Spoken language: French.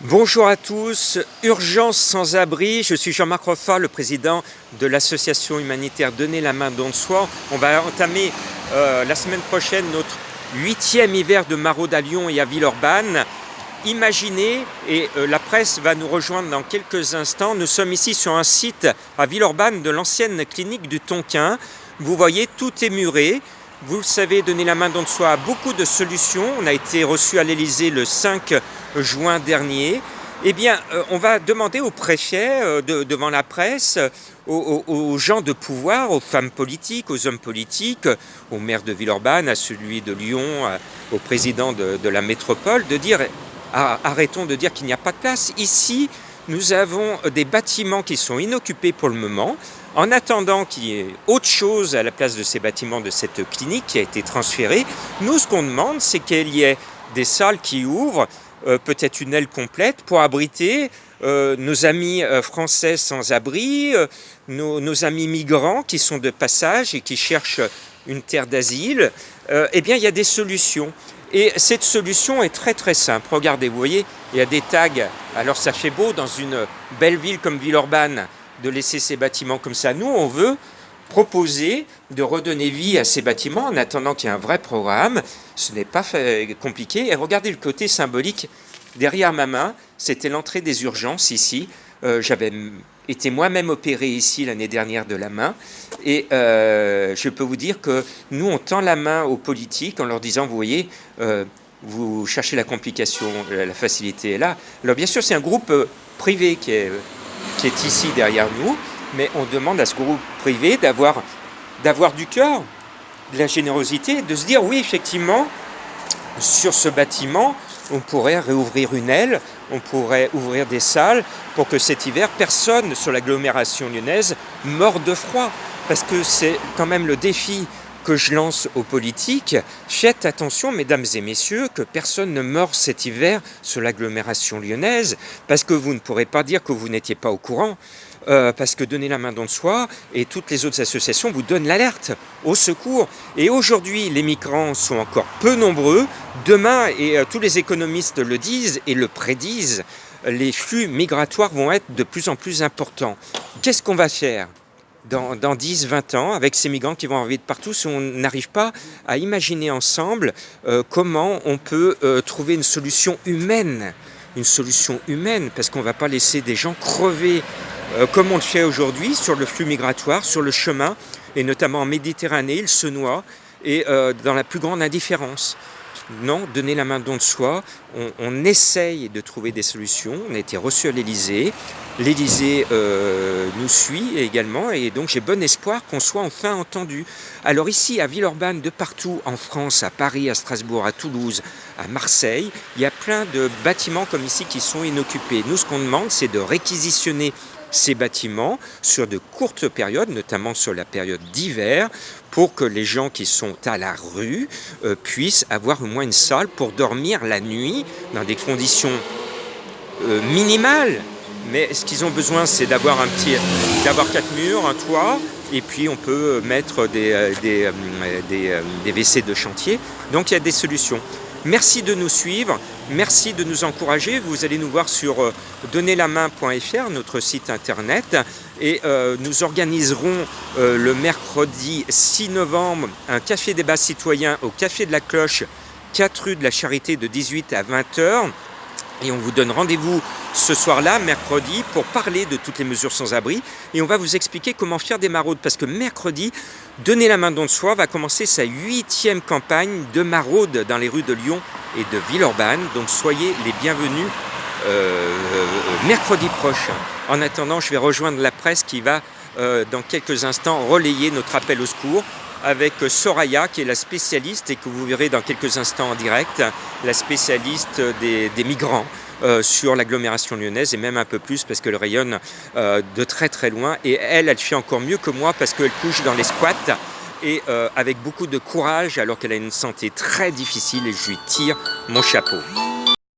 Bonjour à tous, Urgence sans abri, je suis Jean-Marc Roffat, le président de l'association humanitaire Donner la main, don de soi. On va entamer la semaine prochaine notre 8e hiver de maraude à Lyon et à Villeurbanne. Imaginez, et la presse va nous rejoindre dans quelques instants, nous sommes ici sur un site à Villeurbanne de l'ancienne clinique du Tonkin. Vous voyez, tout est muré. Vous le savez, Donner la main, don de soi a beaucoup de solutions. On a été reçu à l'Élysée le 5 juin dernier. Eh bien, on va demander au préfet, devant la presse, aux gens de pouvoir, aux femmes politiques, aux hommes politiques, au maire de Villeurbanne, à celui de Lyon, au président de la métropole, de dire arrêtons de dire qu'il n'y a pas de place. Ici, nous avons des bâtiments qui sont inoccupés pour le moment. En attendant qu'il y ait autre chose à la place de ces bâtiments de cette clinique qui a été transférée, nous, ce qu'on demande, c'est qu'il y ait des salles qui ouvrent, peut-être une aile complète, pour abriter nos amis français sans abri, nos amis migrants qui sont de passage et qui cherchent une terre d'asile. Eh bien, il y a des solutions. Et cette solution est très très simple. Regardez, vous voyez, il y a des tags. Alors ça fait beau dans une belle ville comme Villeurbanne de laisser ces bâtiments comme ça. Nous, on veut proposer de redonner vie à ces bâtiments en attendant qu'il y ait un vrai programme. Ce n'est pas compliqué. Et regardez le côté symbolique. Derrière ma main, c'était l'entrée des urgences ici. J'avais été moi-même opéré ici l'année dernière de la main. Et je peux vous dire que nous, on tend la main aux politiques en leur disant, vous voyez, vous cherchez la complication, la facilité est là. Alors bien sûr, c'est un groupe privé qui est ici derrière nous, mais on demande à ce groupe privé d'avoir du cœur, de la générosité, de se dire, oui, effectivement, sur ce bâtiment, on pourrait réouvrir une aile, on pourrait ouvrir des salles pour que cet hiver, personne sur l'agglomération lyonnaise meure de froid. Parce que c'est quand même le défi que je lance aux politiques. Faites attention, mesdames et messieurs, que personne ne meure cet hiver sur l'agglomération lyonnaise, parce que vous ne pourrez pas dire que vous n'étiez pas au courant. Parce que Donner la main, don de soi et toutes les autres associations vous donnent l'alerte au secours. Et aujourd'hui, les migrants sont encore peu nombreux. Demain, et tous les économistes le disent et le prédisent, les flux migratoires vont être de plus en plus importants. Qu'est-ce qu'on va faire dans 10-20 ans avec ces migrants qui vont arriver de partout si on n'arrive pas à imaginer ensemble comment on peut trouver une solution humaine, parce qu'on ne va pas laisser des gens crever comme on le fait aujourd'hui sur le flux migratoire, sur le chemin, et notamment en Méditerranée, ils se noient, et dans la plus grande indifférence. Non, Donner la main, don de soi, on essaye de trouver des solutions. On a été reçu à l'Élysée. L'Élysée nous suit également, et donc j'ai bon espoir qu'on soit enfin entendu. Alors ici, à Villeurbanne, de partout en France, à Paris, à Strasbourg, à Toulouse, à Marseille, il y a plein de bâtiments comme ici qui sont inoccupés. Nous, ce qu'on demande, c'est de réquisitionner ces bâtiments sur de courtes périodes, notamment sur la période d'hiver, pour que les gens qui sont à la rue puissent avoir au moins une salle pour dormir la nuit dans des conditions minimales. Mais ce qu'ils ont besoin, c'est d'avoir d'avoir 4 murs, un toit, et puis on peut mettre des WC de chantier. Donc il y a des solutions. Merci de nous suivre, merci de nous encourager. Vous allez nous voir sur donnerlamain.fr, notre site internet, et nous organiserons le mercredi 6 novembre un café débat citoyen au Café de la Cloche, 4 rue de la Charité, de 18 à 20h. Et on vous donne rendez-vous ce soir-là, mercredi, pour parler de toutes les mesures sans abri. Et on va vous expliquer comment faire des maraudes. Parce que mercredi, Donner la main, don de soi va commencer sa 8e campagne de maraude dans les rues de Lyon et de Villeurbanne. Donc soyez les bienvenus mercredi prochain. En attendant, je vais rejoindre la presse qui va, dans quelques instants, relayer notre appel au secours avec Soraya, qui est la spécialiste, et que vous verrez dans quelques instants en direct, la spécialiste des migrants sur l'agglomération lyonnaise, et même un peu plus parce qu'elle rayonne de très très loin. Et elle fait encore mieux que moi parce qu'elle couche dans les squats et avec beaucoup de courage alors qu'elle a une santé très difficile, et je lui tire mon chapeau.